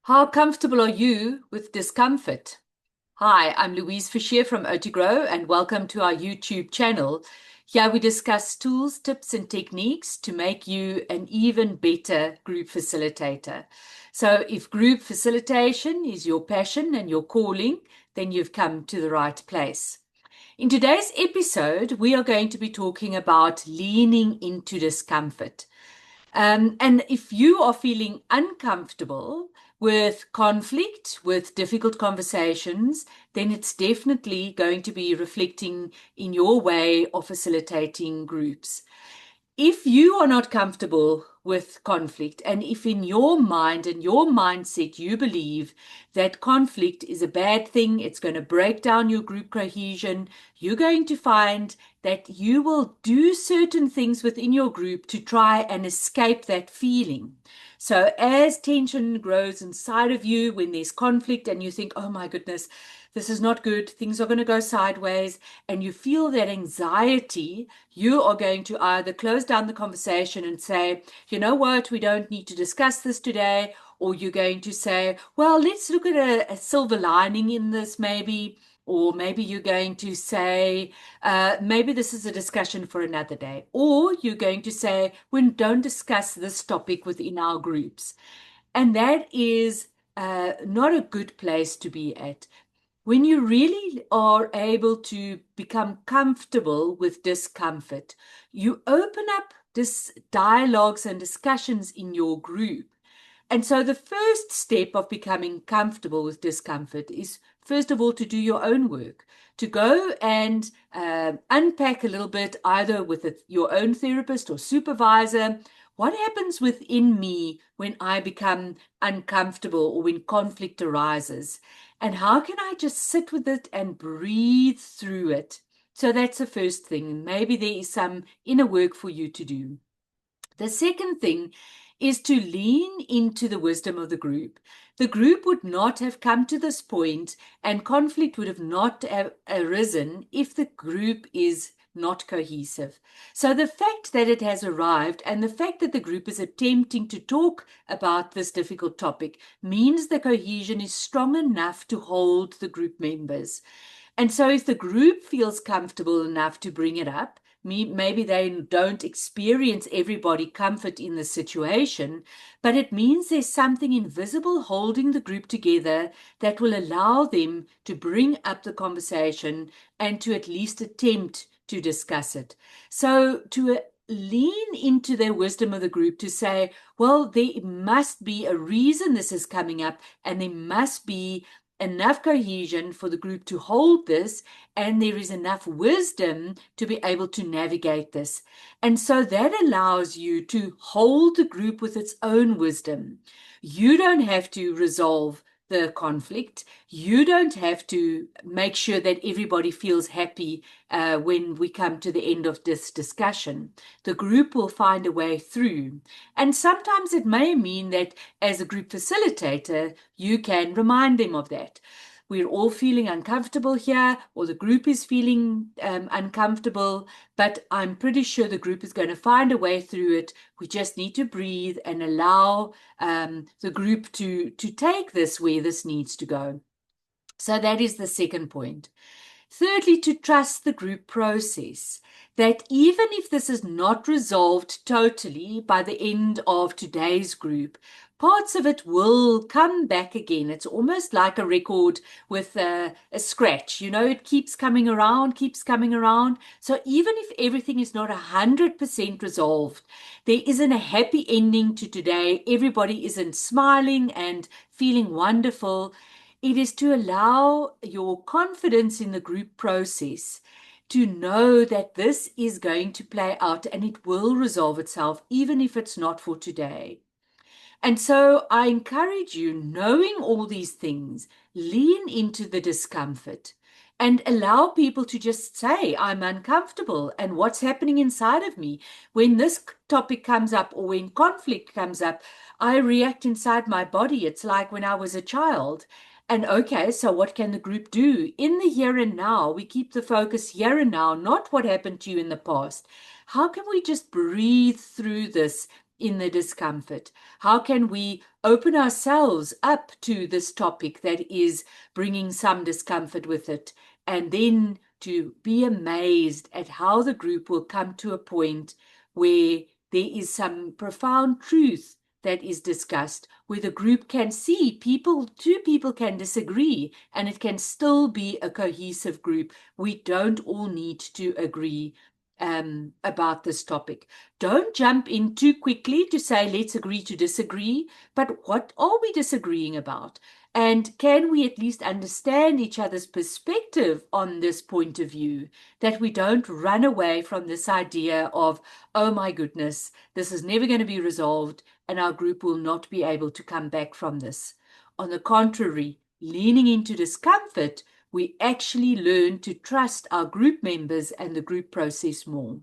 How comfortable are you with discomfort? Hi, I'm Louise Fisher from OTGrow and welcome to our YouTube channel. Here we discuss tools, tips, and techniques to make you an even better group facilitator. So if group facilitation is your passion and your calling, then you've come to the right place. In today's episode, we are going to be talking about leaning into discomfort. And if you are feeling uncomfortable with conflict, with difficult conversations, then it's definitely going to be reflecting in your way of facilitating groups. If you are not comfortable with conflict, and if in your mind and your mindset you believe that conflict is a bad thing, it's going to break down your group cohesion, you're going to find that you will do certain things within your group to try and escape that feeling. So as tension grows inside of you when there's conflict and you think, oh my goodness, this is not good, things are going to go sideways, and you feel that anxiety, you are going to either close down the conversation and say, you know what, we don't need to discuss this today, or you're going to say, well, let's look at a silver lining in this maybe. Or maybe you're going to say, maybe this is a discussion for another day. Or you're going to say, we don't discuss this topic within our groups. And that is not a good place to be at. When you really are able to become comfortable with discomfort, you open up this dialogues and discussions in your group. And so the first step of becoming comfortable with discomfort is, first of all, to do your own work, to go and unpack a little bit, either with your own therapist or supervisor. What happens within me when I become uncomfortable or when conflict arises? And how can I just sit with it and breathe through it? So that's the first thing. Maybe there is some inner work for you to do. The second thing is to lean into the wisdom of the group. The group would not have come to this point and conflict would have not arisen if the group is not cohesive. So the fact that it has arrived and the fact that the group is attempting to talk about this difficult topic means the cohesion is strong enough to hold the group members. And so if the group feels comfortable enough to bring it up, maybe they don't experience everybody comfort in the situation, but it means there's something invisible holding the group together that will allow them to bring up the conversation and to at least attempt to discuss it. So to lean into the wisdom of the group to say, well, there must be a reason this is coming up, and there must be enough cohesion for the group to hold this, and there is enough wisdom to be able to navigate this. And so that allows you to hold the group with its own wisdom. You don't have to resolve the conflict. You don't have to make sure that everybody feels happy when we come to the end of this discussion. The group will find a way through. And sometimes it may mean that as a group facilitator, you can remind them of that. We're all feeling uncomfortable here, or the group is feeling uncomfortable, but I'm pretty sure the group is going to find a way through it. We just need to breathe and allow the group to take this where this needs to go. So that is the second point. Thirdly, to trust the group process, that even if this is not resolved totally by the end of today's group, parts of it will come back again. It's almost like a record with a scratch. You know, it keeps coming around, keeps coming around. So even if everything is not 100% resolved, there isn't a happy ending to today. Everybody isn't smiling and feeling wonderful. It is to allow your confidence in the group process to know that this is going to play out and it will resolve itself, even if it's not for today. And so I encourage you, knowing all these things, lean into the discomfort and allow people to just say, I'm uncomfortable and what's happening inside of me. When this topic comes up or when conflict comes up, I react inside my body. It's like when I was a child. And okay, so what can the group do? In the here and now, we keep the focus here and now, not what happened to you in the past. How can we just breathe through this in the discomfort? How can we open ourselves up to this topic that is bringing some discomfort with it, and then to be amazed at how the group will come to a point where there is some profound truth that is discussed, where the group can see two people can disagree, and it can still be a cohesive group. We don't all need to agree about this topic. Don't jump in too quickly to say, let's agree to disagree, but what are we disagreeing about? And can we at least understand each other's perspective on this point of view, that we don't run away from this idea of, oh my goodness, this is never going to be resolved and our group will not be able to come back from this. On the contrary, leaning into discomfort, we actually learn to trust our group members and the group process more.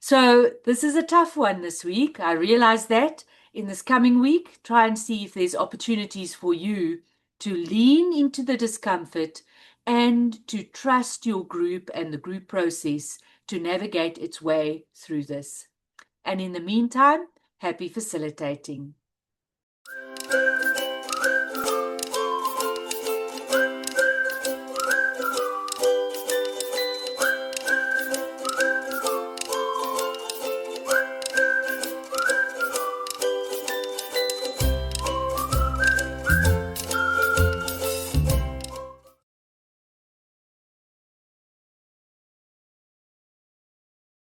So this is a tough one this week. I realize that. In this coming week, try and see if there's opportunities for you to lean into the discomfort and to trust your group and the group process to navigate its way through this. And in the meantime, happy facilitating.